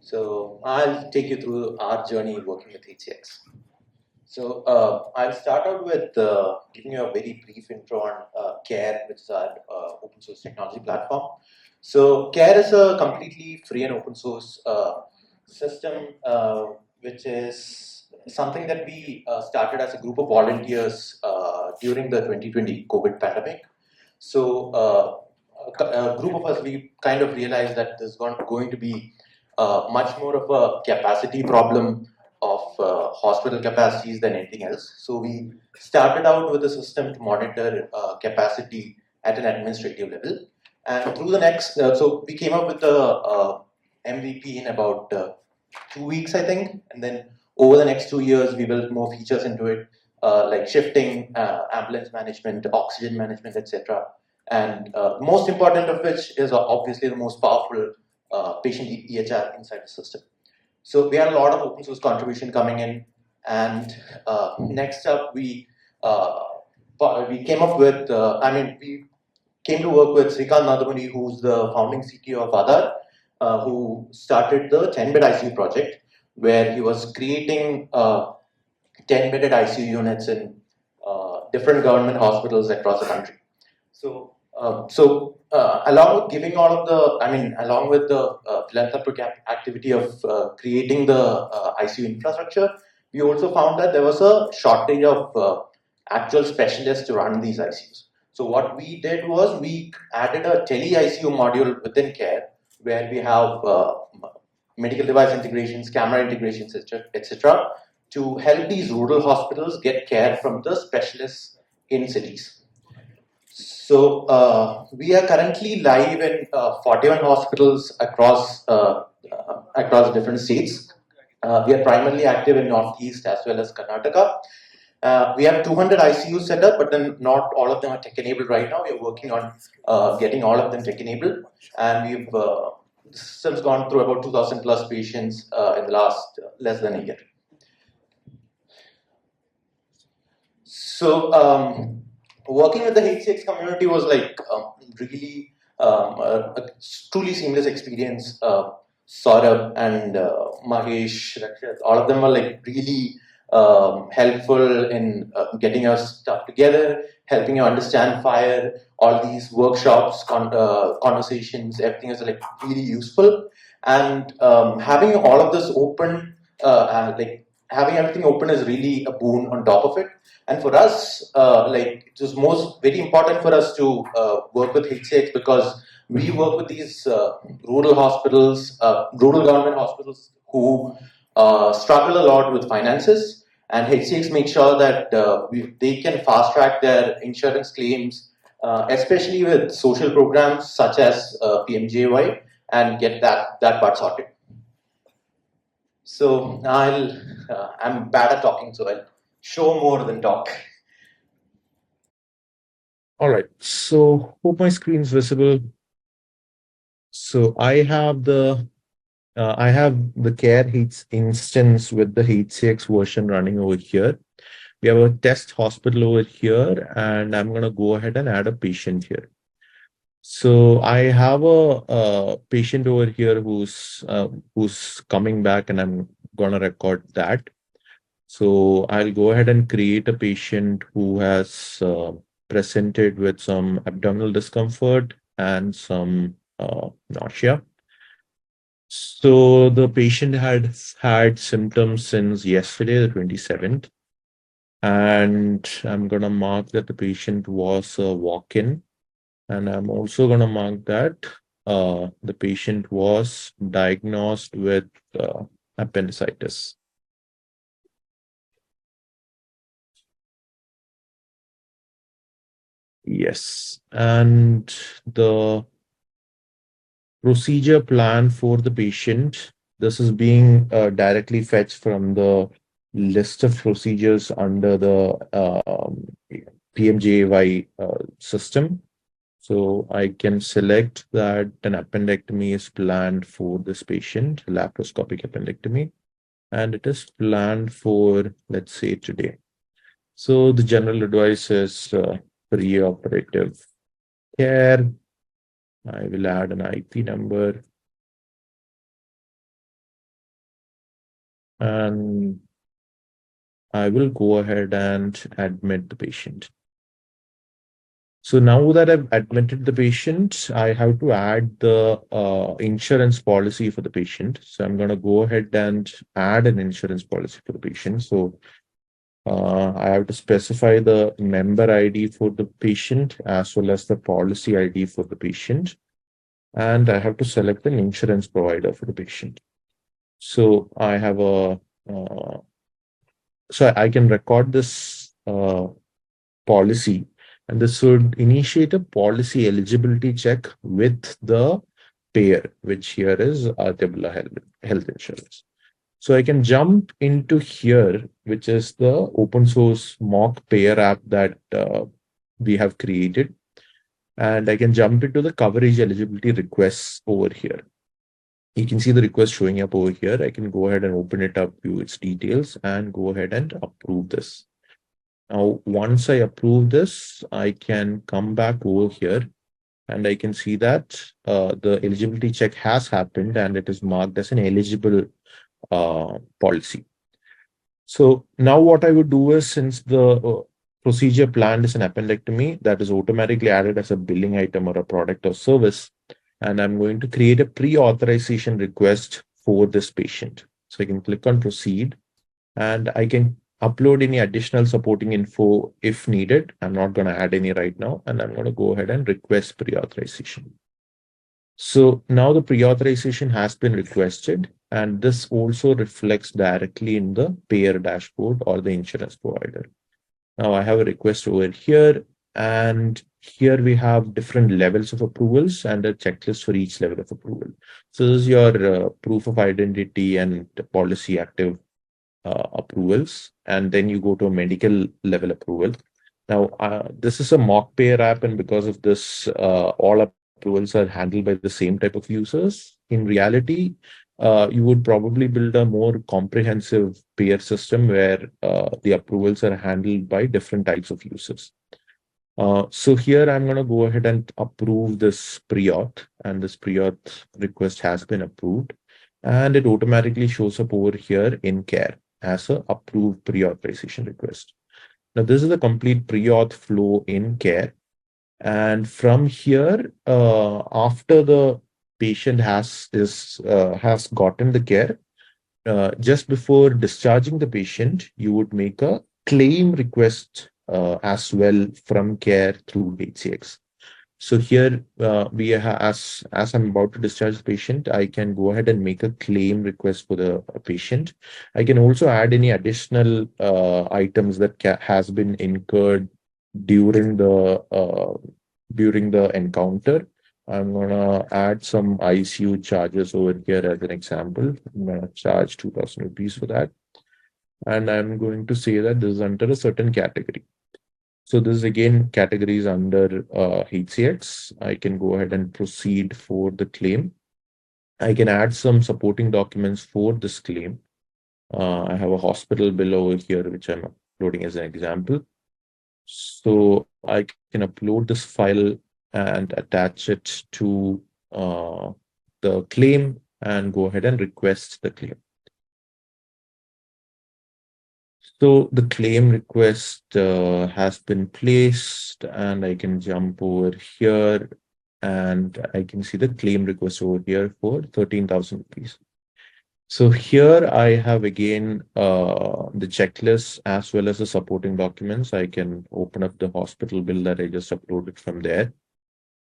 So I'll take you through our journey working with HCX. So I'll start out with giving you a very brief intro on CARE, which is our open source technology platform. So CARE is a completely free and open source system, which is something that we started as a group of volunteers during the 2020 COVID pandemic. So a group of us, we kind of realized that there's going to be much more of a capacity problem of hospital capacities than anything else. So we started out with a system to monitor capacity at an administrative level. And through the next, so we came up with the MVP in about 2 weeks, I think. And then over the next 2 years, we built more features into it, like shifting, ambulance management, oxygen management, etc. And most important of which is obviously the most powerful patient EHR inside the system. So we had a lot of open source contribution coming in, and next up we came up with. We came to work with Srikant Nadamuni, who's the founding CTO of Aadhaar, who started the 10-bed ICU project, where he was creating 10-bedded ICU units in different government hospitals across the country. So, along with giving all of the, along with the philanthropic activity of creating the ICU infrastructure, we also found that there was a shortage of actual specialists to run these ICUs. So what we did was we added a tele-ICU module within CARE, where we have medical device integrations, camera integrations, etc., to help these rural hospitals get care from the specialists in cities. So we are currently live in 41 hospitals across different states. We are primarily active in Northeast as well as Karnataka. We have 200 ICUs set up, but then not all of them are tech-enabled right now. We are working on getting all of them tech-enabled, and we've the system's gone through about 2,000 plus patients in the last less than a year. So working with the HCX community was like really a truly seamless experience. Saurabh and Mahesh, Rakshit, all of them were like really helpful in getting our stuff together, helping you understand fire. All these workshops, conversations, everything is like really useful. And having all of this open, like having everything open is really a boon on top of it. And for us, like it was very important for us to work with HCX because we work with these rural hospitals, rural government hospitals who struggle a lot with finances, and HCX makes sure that they can fast track their insurance claims, especially with social programs such as PMJY, and get that part sorted. So I'm bad at talking, so I'll show more than talk. All right, so hope my screen's visible. So I have the CARE Heats instance with the HCX version running over here. We have a test hospital over here, and I'm gonna go ahead and add a patient here. So I have a patient over here who's coming back, and I'm gonna record that. So I'll go ahead and create a patient who has presented with some abdominal discomfort and some nausea. So the patient had had symptoms since yesterday, the 27th. And I'm going to mark that the patient was a walk-in. And I'm also going to mark that the patient was diagnosed with appendicitis. Yes. And the procedure plan for the patient, this is being directly fetched from the list of procedures under the PMJY system. So I can select that an appendectomy is planned for this patient, laparoscopic appendectomy, and it is planned for, let's say, today. So the general advice is preoperative care. I will add an IP number. and I will go ahead and admit the patient. So now that I've admitted the patient, I have to add the insurance policy for the patient. So I'm going to go ahead and add an insurance policy for the patient. So I have to specify the member ID for the patient as well as the policy ID for the patient. And I have to select an insurance provider for the patient. So I have so I can record this policy, and this would initiate a policy eligibility check with the payer, which here is Tabula Health Insurance. So I can jump into here, which is the open source mock payer app that we have created. And I can jump into the coverage eligibility requests over here. You can see the request showing up over here. I can go ahead and open it up, view its details, and go ahead and approve this. Now, once I approve this, I can come back over here and I can see that the eligibility check has happened and it is marked as an eligible policy. So now what I would do is, since the procedure planned is an appendectomy that is automatically added as a billing item or a product or service, and I'm going to create a pre-authorization request for this patient. So I can click on proceed and I can upload any additional supporting info if needed. I'm not going to add any right now, and I'm going to go ahead and request pre-authorization. So now the pre-authorization has been requested, and this also reflects directly in the payer dashboard or the insurance provider. Now I have a request over here, and here we have different levels of approvals and a checklist for each level of approval. So this is your proof of identity and policy active approvals, and then you go to a medical level approval. Now, this is a mock payer app, and because of this, all approvals are handled by the same type of users. In reality, you would probably build a more comprehensive payer system where the approvals are handled by different types of users. So here I'm going to go ahead and approve this pre-auth, and this pre-auth request has been approved, and it automatically shows up over here in care as a approved pre-authorization request. Now, this is a complete pre-auth flow in care. And from here, after the patient has gotten the care, just before discharging the patient, you would make a claim request as well from care through HCX. So here as I'm about to discharge the patient, I can go ahead and make a claim request for the patient. I can also add any additional items that has been incurred during the encounter. I'm gonna add some ICU charges over here as an example. I'm gonna charge 2,000 rupees for that, and I'm going to say that this is under a certain category. So this is again categories under HCX. I can go ahead and proceed for the claim. I can add some supporting documents for this claim. I have a hospital bill over here, which I'm uploading as an example. So I can upload this file and attach it to the claim and go ahead and request the claim. So the claim request has been placed, and I can jump over here and I can see the claim request over here for 13,000 rupees. So here I have again the checklist as well as the supporting documents. I can open up the hospital bill that I just uploaded from there.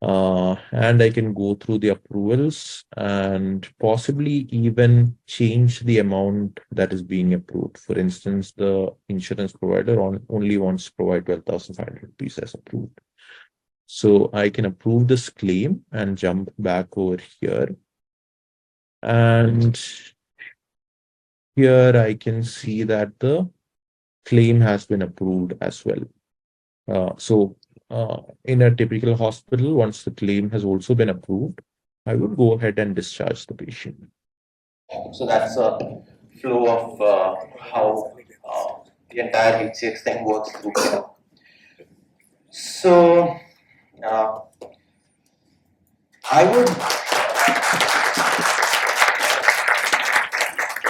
And I can go through the approvals and possibly even change the amount that is being approved. For instance, the insurance provider only wants to provide 12,500 rupees as approved. So I can approve this claim and jump back over here. And here I can see that the claim has been approved as well. In a typical hospital, once the claim has also been approved, I would go ahead and discharge the patient. So that's a flow of how the entire HCX thing works through here. So uh, I would